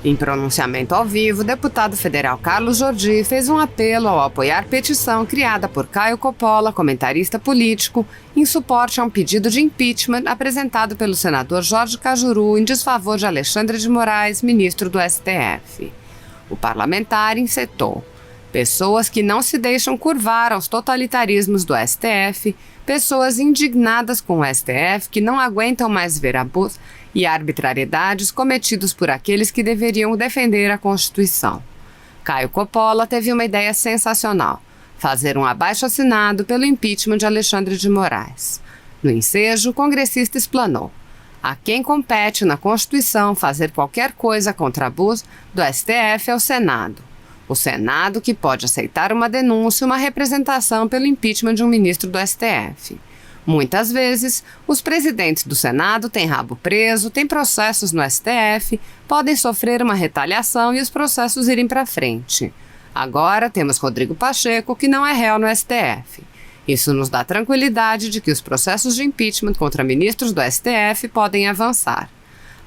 Em pronunciamento ao vivo, o deputado federal Carlos Jordi fez um apelo ao apoiar petição criada por Caio Coppola, comentarista político, em suporte a um pedido de impeachment apresentado pelo senador Jorge Cajuru em desfavor de Alexandre de Moraes, ministro do STF. O parlamentar encetou: pessoas que não se deixam curvar aos totalitarismos do STF, pessoas indignadas com o STF que não aguentam mais ver abusos e arbitrariedades cometidos por aqueles que deveriam defender a Constituição. Caio Coppola teve uma ideia sensacional: fazer um abaixo-assinado pelo impeachment de Alexandre de Moraes. No ensejo, o congressista explanou: a quem compete na Constituição fazer qualquer coisa contra abuso do STF é o Senado. O Senado que pode aceitar uma denúncia, uma representação pelo impeachment de um ministro do STF. Muitas vezes, os presidentes do Senado têm rabo preso, têm processos no STF, podem sofrer uma retaliação e os processos irem para frente. Agora temos Rodrigo Pacheco, que não é réu no STF. Isso nos dá tranquilidade de que os processos de impeachment contra ministros do STF podem avançar.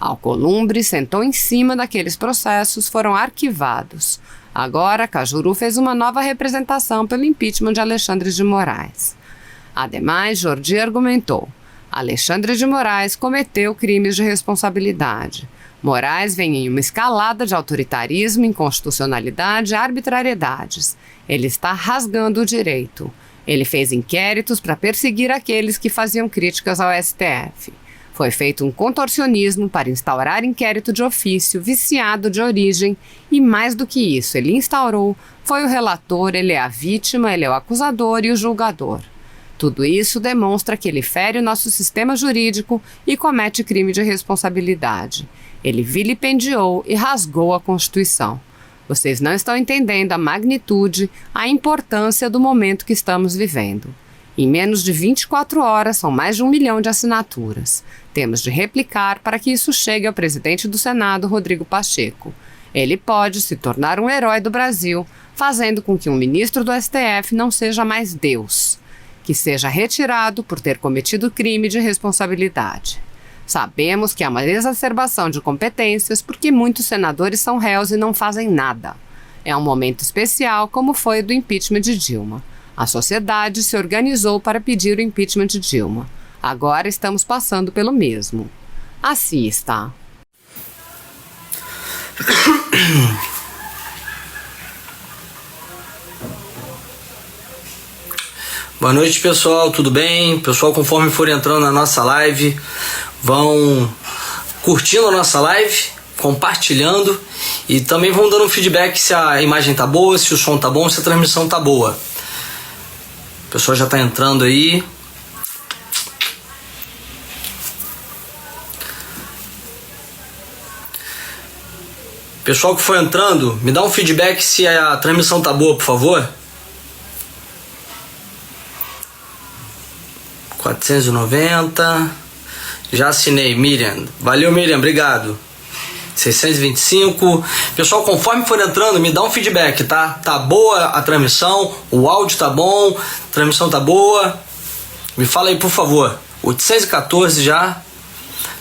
Alcolumbre sentou em cima daqueles processos, foram arquivados. Agora, Cajuru fez uma nova representação pelo impeachment de Alexandre de Moraes. Ademais, Jordi argumentou: Alexandre de Moraes cometeu crimes de responsabilidade. Moraes vem em uma escalada de autoritarismo, inconstitucionalidade e arbitrariedades. Ele está rasgando o direito. Ele fez inquéritos para perseguir aqueles que faziam críticas ao STF. Foi feito um contorcionismo para instaurar inquérito de ofício, viciado de origem, e mais do que isso, ele instaurou, foi o relator, ele é a vítima, ele é o acusador e o julgador. Tudo isso demonstra que ele fere o nosso sistema jurídico e comete crime de responsabilidade. Ele vilipendiou e rasgou a Constituição. Vocês não estão entendendo a magnitude, a importância do momento que estamos vivendo. Em menos de 24 horas, são mais de 1 milhão de assinaturas. Temos de replicar para que isso chegue ao presidente do Senado, Rodrigo Pacheco. Ele pode se tornar um herói do Brasil, fazendo com que um ministro do STF não seja mais Deus, que seja retirado por ter cometido crime de responsabilidade. Sabemos que há uma exacerbação de competências porque muitos senadores são réus e não fazem nada. É um momento especial, como foi o do impeachment de Dilma. A sociedade se organizou para pedir o impeachment de Dilma. Agora estamos passando pelo mesmo. Assista. Boa noite, pessoal, tudo bem? Pessoal, conforme for entrando na nossa live, vão curtindo a nossa live, compartilhando e também vão dando um feedback se a imagem tá boa, se o som tá bom, se a transmissão tá boa. O pessoal já tá entrando aí. Pessoal que for entrando, me dá um feedback se a transmissão tá boa, por favor. 490. Já assinei, Miriam. Valeu, Miriam, obrigado. 625. Pessoal, conforme for entrando, me dá um feedback, tá? Tá boa a transmissão? O áudio tá bom? A transmissão tá boa? Me fala aí, por favor. 814 já.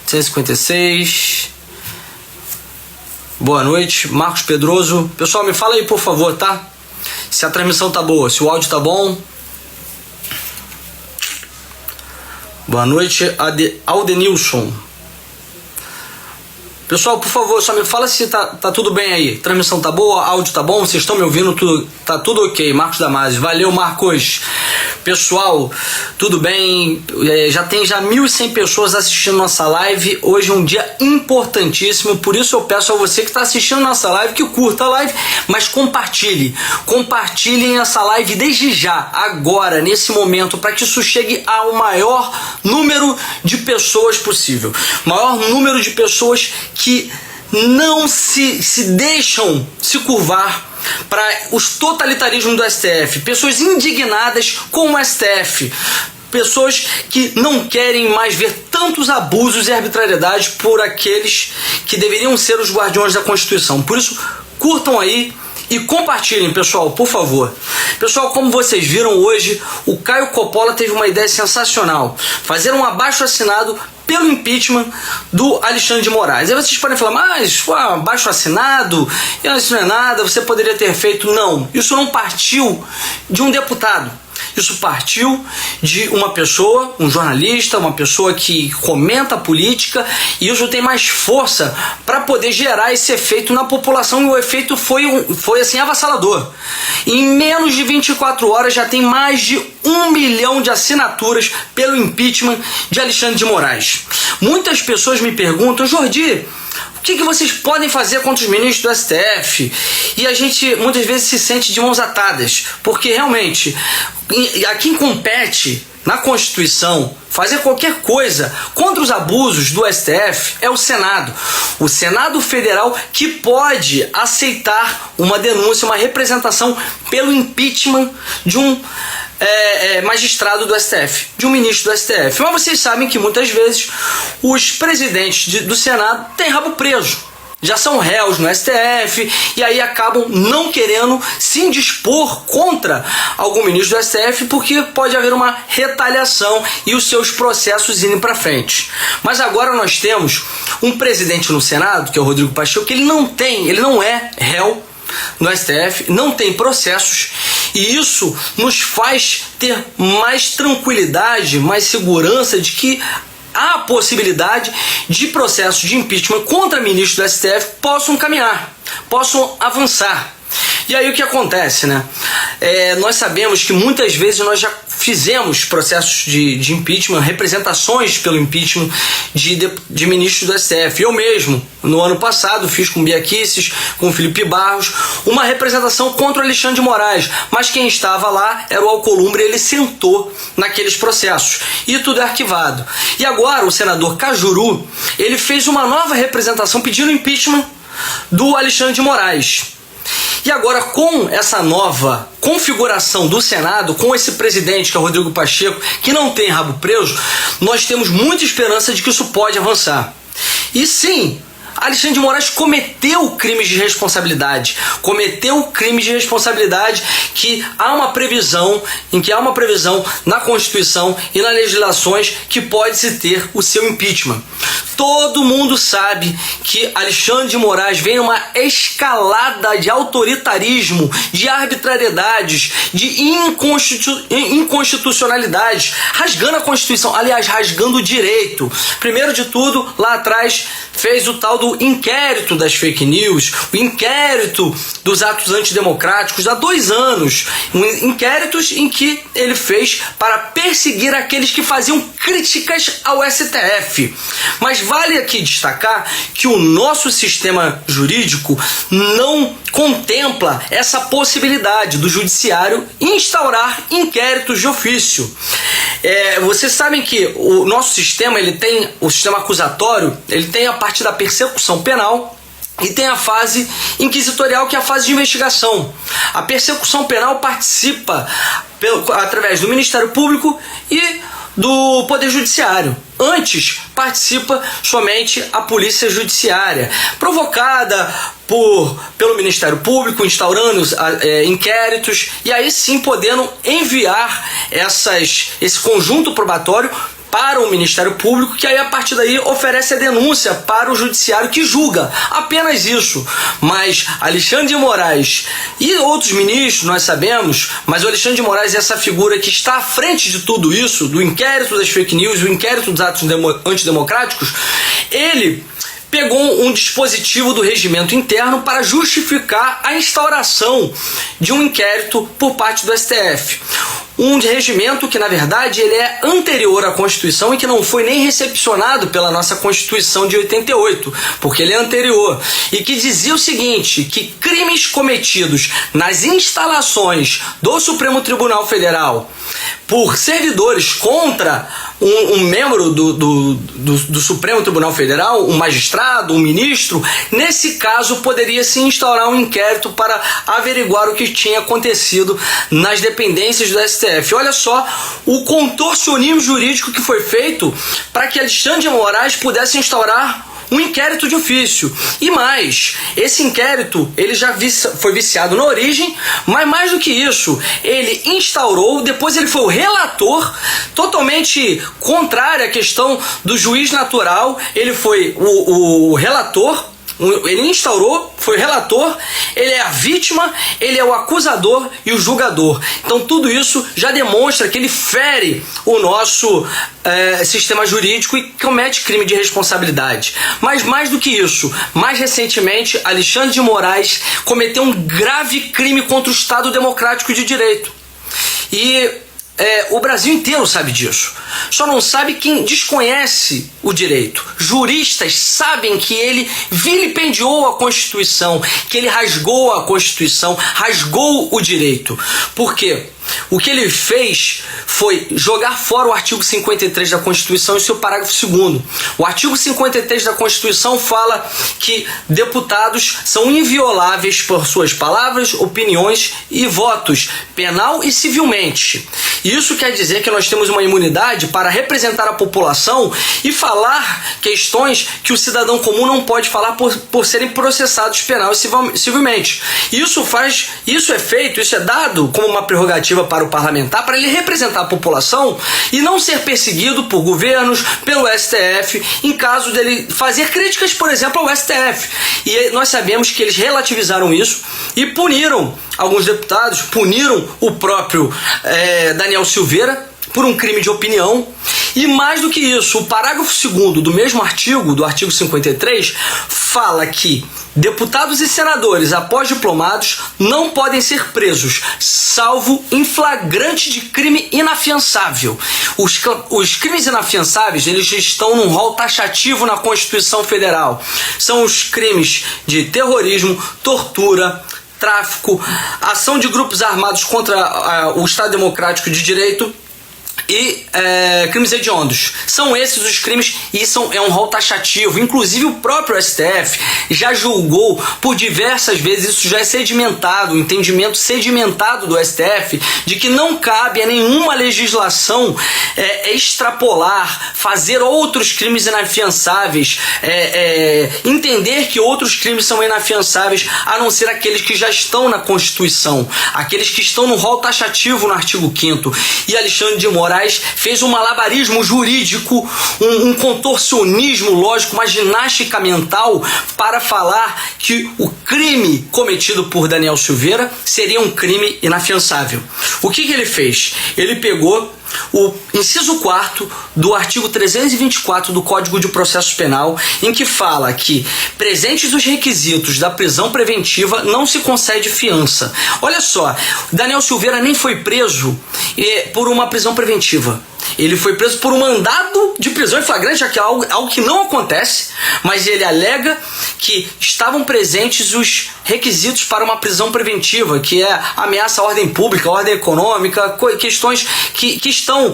856. Boa noite, Marcos Pedroso. Pessoal, me fala aí, por favor, tá? Se a transmissão tá boa, se o áudio tá bom. Boa noite, Aldenilson. Pessoal, por favor, só me fala se tá tudo bem aí. Transmissão tá boa, áudio tá bom, vocês estão me ouvindo, tá tudo ok. Marcos Damasio, valeu, Marcos. Pessoal, tudo bem? Já tem 1.100 pessoas assistindo nossa live. Hoje é um dia importantíssimo, por isso eu peço a você que está assistindo nossa live que curta a live, mas compartilhe. Compartilhem essa live desde já, agora, nesse momento, para que isso chegue ao maior número de pessoas possível. Maior número de pessoas que não se deixam se curvar para os totalitarismos do STF, pessoas indignadas com o STF, pessoas que não querem mais ver tantos abusos e arbitrariedades por aqueles que deveriam ser os guardiões da Constituição. Por isso, curtam aí e compartilhem, pessoal, por favor. Pessoal, como vocês viram hoje, o Caio Coppola teve uma ideia sensacional: fazer um abaixo-assinado pelo impeachment do Alexandre de Moraes. Aí vocês podem falar, mas abaixo-assinado, isso não é nada, você poderia ter feito. Não, isso não partiu de um deputado. Isso partiu de uma pessoa, um jornalista, uma pessoa que comenta a política, e isso tem mais força para poder gerar esse efeito na população, e o efeito foi assim avassalador. Em menos de 24 horas já tem mais de 1 milhão de assinaturas pelo impeachment de Alexandre de Moraes. Muitas pessoas me perguntam, Jordi, o que vocês podem fazer contra os ministros do STF? E a gente muitas vezes se sente de mãos atadas, porque realmente a quem compete na Constituição fazer qualquer coisa contra os abusos do STF é o Senado. O Senado Federal, que pode aceitar uma denúncia, uma representação pelo impeachment de um magistrado do STF, de um ministro do STF. Mas vocês sabem que muitas vezes os presidentes do Senado têm rabo preso, já são réus no STF, e aí acabam não querendo se indispor contra algum ministro do STF, porque pode haver uma retaliação e os seus processos irem para frente. Mas agora nós temos um presidente no Senado, que é o Rodrigo Pacheco, que ele não é réu no STF, não tem processos, e isso nos faz ter mais tranquilidade, mais segurança de que há a possibilidade de processos de impeachment contra ministros do STF possam caminhar, possam avançar. E aí o que acontece, né? Nós sabemos que muitas vezes nós já fizemos processos de impeachment, representações pelo impeachment de ministros do STF. Eu mesmo, no ano passado, fiz com Bia Kicis, com Felipe Barros, uma representação contra o Alexandre de Moraes, mas quem estava lá era o Alcolumbre, ele sentou naqueles processos, e tudo é arquivado. E agora o senador Cajuru, ele fez uma nova representação pedindo impeachment do Alexandre de Moraes. E agora, com essa nova configuração do Senado, com esse presidente que é o Rodrigo Pacheco, que não tem rabo preso, nós temos muita esperança de que isso pode avançar. E sim, Alexandre de Moraes cometeu crimes de responsabilidade, que há uma previsão na Constituição e nas legislações que pode-se ter o seu impeachment. Todo mundo sabe que Alexandre de Moraes vem numa escalada de autoritarismo, de arbitrariedades, de inconstitucionalidades, rasgando a Constituição, aliás, rasgando o direito. Primeiro de tudo, lá atrás, fez o tal do inquérito das fake news, o inquérito dos atos antidemocráticos há 2 anos, inquéritos em que ele fez para perseguir aqueles que faziam críticas ao STF. Mas vale aqui destacar que o nosso sistema jurídico não contempla essa possibilidade do judiciário instaurar inquéritos de ofício. Vocês sabem que o nosso sistema, o sistema acusatório, ele tem a parte da persecução penal e tem a fase inquisitorial, que é a fase de investigação. A persecução penal participa através do Ministério Público e do Poder Judiciário. Antes participa somente a Polícia Judiciária, provocada pelo Ministério Público, instaurando inquéritos, e aí sim podendo enviar esse conjunto probatório para o Ministério Público, que aí a partir daí oferece a denúncia para o Judiciário, que julga. Apenas isso. Mas Alexandre de Moraes e outros ministros, nós sabemos, mas o Alexandre de Moraes é essa figura que está à frente de tudo isso, do inquérito das fake news, do inquérito dos atos antidemocráticos. Ele pegou um dispositivo do regimento interno para justificar a instauração de um inquérito por parte do STF. Um regimento que, na verdade, ele é anterior à Constituição e que não foi nem recepcionado pela nossa Constituição de 88, porque ele é anterior, e que dizia o seguinte, que crimes cometidos nas instalações do Supremo Tribunal Federal por servidores contra um membro do Supremo Tribunal Federal, um magistrado, um ministro, nesse caso poderia se instaurar um inquérito para averiguar o que tinha acontecido nas dependências do STF. Olha só o contorcionismo jurídico que foi feito para que Alexandre de Moraes pudesse instaurar um inquérito de ofício. E mais, esse inquérito ele já foi viciado na origem, mas mais do que isso, ele instaurou, depois ele foi o relator, totalmente contrário à questão do juiz natural, ele foi o relator. Ele instaurou, foi o relator, ele é a vítima, ele é o acusador e o julgador. Então tudo isso já demonstra que ele fere o nosso sistema jurídico e comete crime de responsabilidade. Mas mais do que isso, mais recentemente, Alexandre de Moraes cometeu um grave crime contra o Estado Democrático de Direito. E o Brasil inteiro sabe disso. Só não sabe quem desconhece o direito. Juristas sabem que ele vilipendiou a Constituição, que ele rasgou a Constituição, rasgou o direito. Por quê? O que ele fez foi jogar fora o artigo 53 da Constituição e seu parágrafo 2º. O artigo 53 da Constituição fala que deputados são invioláveis por suas palavras, opiniões e votos, penal e civilmente. Isso quer dizer que nós temos uma imunidade para representar a população e falar questões que o cidadão comum não pode falar por serem processados penal e civilmente. Isso é feito, isso é dado como uma prerrogativa para o parlamentar, para ele representar a população e não ser perseguido por governos, pelo STF, em caso dele fazer críticas, por exemplo, ao STF. E nós sabemos que eles relativizaram isso e puniram alguns deputados, puniram o próprio Daniel Silveira por um crime de opinião. E mais do que isso, o parágrafo 2º do mesmo artigo, do artigo 53, fala que deputados e senadores, após diplomados, não podem ser presos, salvo em flagrante de crime inafiançável. Os crimes inafiançáveis, eles estão num rol taxativo na Constituição Federal. São os crimes de terrorismo, tortura, tráfico, ação de grupos armados contra o Estado Democrático de Direito e crimes hediondos. São esses os crimes e isso é um rol taxativo. Inclusive o próprio STF já julgou por diversas vezes, isso já é sedimentado, o entendimento sedimentado do STF de que não cabe a nenhuma legislação extrapolar, fazer outros crimes inafiançáveis, entender que outros crimes são inafiançáveis a não ser aqueles que já estão na Constituição, aqueles que estão no rol taxativo no artigo 5º. E Alexandre de Moraes fez um malabarismo jurídico, um contorcionismo lógico, uma ginástica mental para falar que o crime cometido por Daniel Silveira seria um crime inafiançável. O que ele fez? Ele pegou o inciso 4º do artigo 324 do Código de Processo Penal, em que fala que, presentes os requisitos da prisão preventiva, não se concede fiança. Olha só, Daniel Silveira nem foi preso por uma prisão preventiva. Ele foi preso por um mandado de prisão em flagrante, que é algo que não acontece, mas ele alega que estavam presentes os requisitos para uma prisão preventiva, que é ameaça à ordem pública, à ordem econômica, questões que estão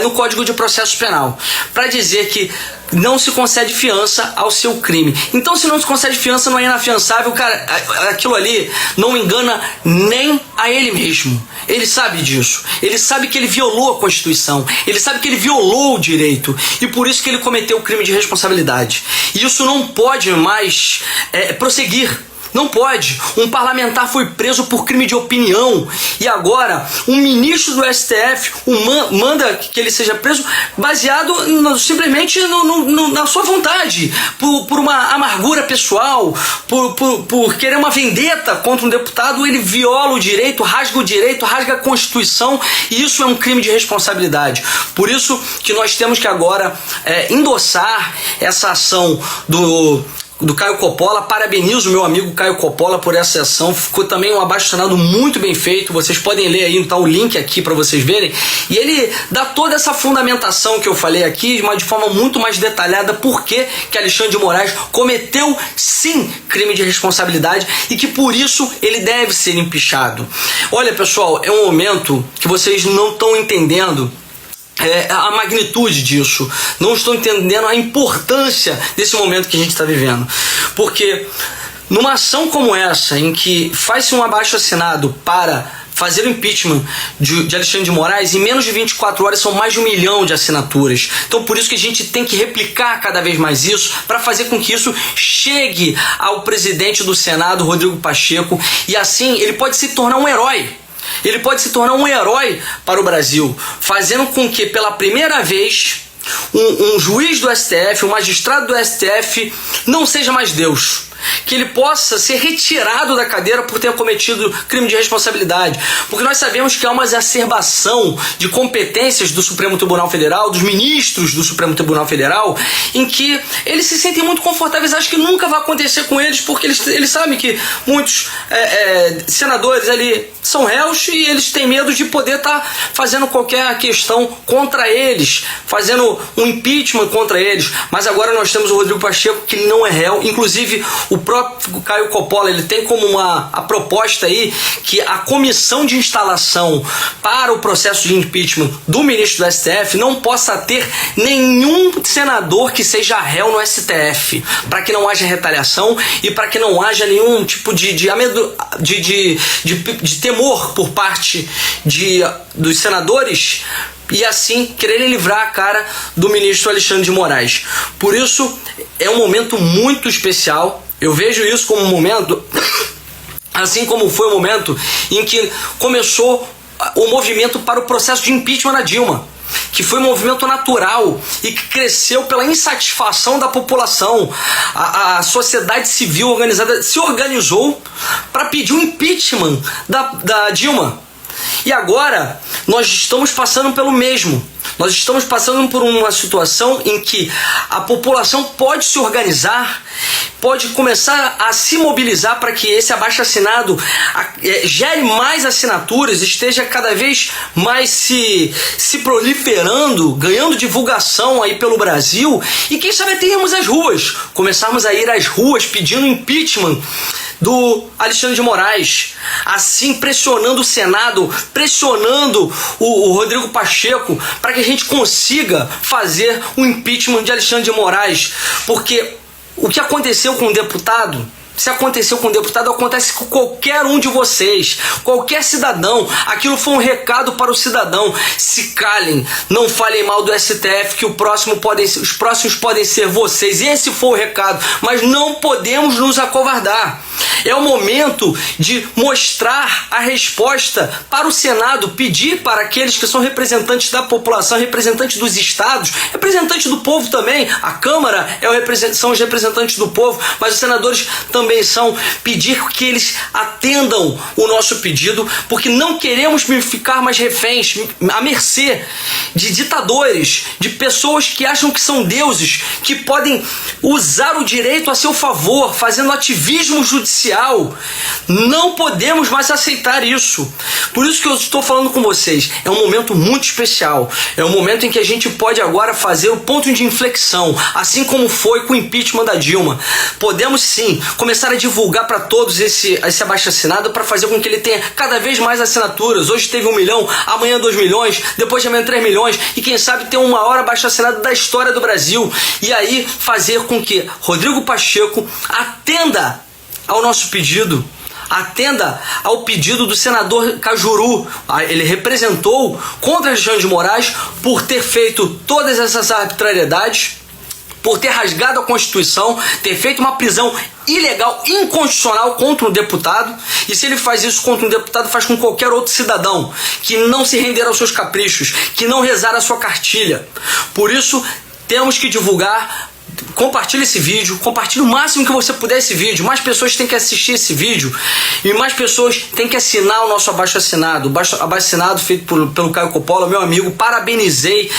no Código de Processo Penal, para dizer que não se concede fiança ao seu crime. Então, se não se concede fiança, não é inafiançável, cara, aquilo ali não engana nem a ele mesmo. Ele sabe disso. Ele sabe que ele violou a Constituição. Ele sabe que ele violou o direito. E por isso que ele cometeu o crime de responsabilidade. E isso não pode mais prosseguir. Não pode. Um parlamentar foi preso por crime de opinião e agora um ministro do STF manda que ele seja preso baseado simplesmente na sua vontade, por uma amargura pessoal, por querer uma vendetta contra um deputado. Ele viola o direito, rasga a Constituição, e isso é um crime de responsabilidade. Por isso que nós temos que agora endossar essa ação do Caio Coppola. Parabenizo o meu amigo Caio Coppola por essa ação. Ficou também um abaixo-assinado muito bem feito. Vocês podem ler aí, tá o link aqui para vocês verem. E ele dá toda essa fundamentação que eu falei aqui, mas de forma muito mais detalhada, por que Alexandre de Moraes cometeu sim crime de responsabilidade e que por isso ele deve ser empichado. Olha, pessoal, é um momento que vocês não estão entendendo a magnitude disso, não estou entendendo a importância desse momento que a gente está vivendo, porque numa ação como essa, em que faz-se um abaixo-assinado para fazer o impeachment de Alexandre de Moraes, em menos de 24 horas são mais de 1 milhão de assinaturas. Então por isso que a gente tem que replicar cada vez mais isso, para fazer com que isso chegue ao presidente do Senado, Rodrigo Pacheco, e assim ele pode se tornar um herói. Ele pode se tornar um herói para o Brasil, fazendo com que pela primeira vez um juiz do STF, um magistrado do STF não seja mais Deus, que ele possa ser retirado da cadeira por ter cometido crime de responsabilidade, porque nós sabemos que há uma exacerbação de competências do Supremo Tribunal Federal, dos ministros do Supremo Tribunal Federal, em que eles se sentem muito confortáveis, acham que nunca vai acontecer com eles, porque eles sabem que muitos senadores ali são réus e eles têm medo de poder estar fazendo qualquer questão contra eles, fazendo um impeachment contra eles. Mas agora nós temos o Rodrigo Pacheco, que ele não é réu, inclusive o próprio Caio Coppola, ele tem como a proposta aí que a comissão de instalação para o processo de impeachment do ministro do STF não possa ter nenhum senador que seja réu no STF, para que não haja retaliação e para que não haja nenhum tipo de temor por parte dos senadores e assim quererem livrar a cara do ministro Alexandre de Moraes. Por isso é um momento muito especial. Eu vejo isso como um momento, assim como foi o momento em que começou o movimento para o processo de impeachment da Dilma, que foi um movimento natural e que cresceu pela insatisfação da população. A sociedade civil organizada se organizou para pedir o impeachment da Dilma. E agora nós estamos passando pelo mesmo. Nós estamos passando por uma situação em que a população pode se organizar, pode começar a se mobilizar para que esse abaixo-assinado gere mais assinaturas, esteja cada vez mais se proliferando, ganhando divulgação aí pelo Brasil, e quem sabe até irmos às ruas, começarmos a ir às ruas pedindo impeachment do Alexandre de Moraes, assim pressionando o Senado, pressionando o Rodrigo Pacheco, para que a gente consiga fazer o impeachment de Alexandre de Moraes, porque o que aconteceu com o deputado, se aconteceu com o deputado, acontece com qualquer um de vocês, qualquer cidadão. Aquilo foi um recado para o cidadão: se calem, não falem mal do STF, que os próximos podem ser vocês. Esse foi o recado, mas não podemos nos acovardar. É o momento de mostrar a resposta para o Senado, pedir para aqueles que são representantes da população, representantes dos estados, representantes do povo também. A Câmara são os representantes do povo, mas os senadores também são, pedir que eles atendam o nosso pedido, porque não queremos ficar mais reféns, à mercê de ditadores, de pessoas que acham que são deuses, que podem usar o direito a seu favor, fazendo ativismo judicial. Não podemos mais aceitar isso. Por isso que eu estou falando com vocês. É um momento muito especial. É um momento em que a gente pode agora fazer o ponto de inflexão, assim como foi com o impeachment da Dilma. Podemos sim começar a divulgar para todos esse abaixo-assinado, para fazer com que ele tenha cada vez mais assinaturas. Hoje teve 1 milhão, amanhã 2 milhões, depois de amanhã 3 milhões, e quem sabe ter o maior abaixo-assinado da história do Brasil. E aí fazer com que Rodrigo Pacheco atenda ao nosso pedido, atenda ao pedido do senador Cajuru. Ele representou contra Alexandre de Moraes por ter feito todas essas arbitrariedades, por ter rasgado a Constituição, ter feito uma prisão ilegal, inconstitucional contra um deputado. E se ele faz isso contra um deputado, faz com qualquer outro cidadão que não se render aos seus caprichos, que não rezar a sua cartilha. Por isso temos que divulgar. Compartilhe esse vídeo, compartilhe o máximo que você puder esse vídeo. Mais pessoas têm que assistir esse vídeo e mais pessoas têm que assinar o nosso abaixo-assinado. O abaixo-assinado feito pelo Caio Coppola, meu amigo. Parabenizei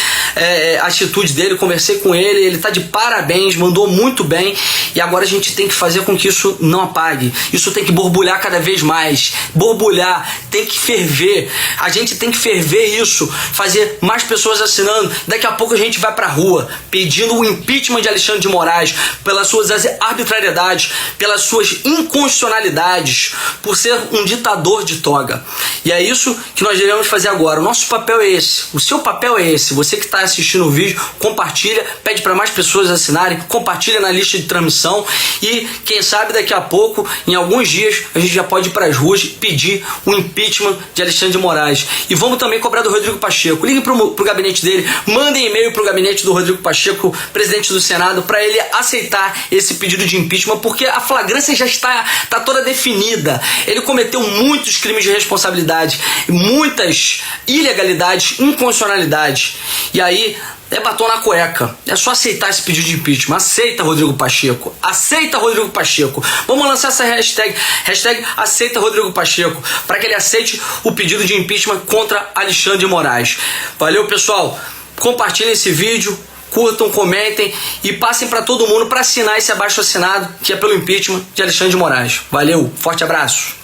a atitude dele, conversei com ele, ele está de parabéns, mandou muito bem. E agora a gente tem que fazer com que isso não apague. Isso tem que borbulhar cada vez mais. Borbulhar, tem que ferver. A gente tem que ferver isso, fazer mais pessoas assinando. Daqui a pouco a gente vai pra rua pedindo o impeachment de Alexandre de Moraes, pelas suas arbitrariedades, pelas suas inconstitucionalidades, por ser um ditador de toga. E é isso que nós devemos fazer agora. O nosso papel é esse, o seu papel é esse. Você que está assistindo o vídeo, compartilha, pede para mais pessoas assinarem, compartilha na lista de transmissão e quem sabe daqui a pouco, em alguns dias, a gente já pode ir para as ruas pedir o impeachment de Alexandre de Moraes. E vamos também cobrar do Rodrigo Pacheco. Liguem pro gabinete dele, mandem e-mail pro gabinete do Rodrigo Pacheco, presidente do Senado, para ele aceitar esse pedido de impeachment, porque a flagrância já está toda definida. Ele cometeu muitos crimes de responsabilidade, muitas ilegalidades, inconstitucionalidades. E aí é batom na cueca. É só aceitar esse pedido de impeachment. Aceita, Rodrigo Pacheco. Aceita, Rodrigo Pacheco. Vamos lançar essa hashtag aceita Rodrigo Pacheco, para que ele aceite o pedido de impeachment contra Alexandre de Moraes. Valeu, pessoal. Compartilhem esse vídeo, curtam, comentem e passem para todo mundo para assinar esse abaixo assinado, que é pelo impeachment de Alexandre de Moraes. Valeu, forte abraço.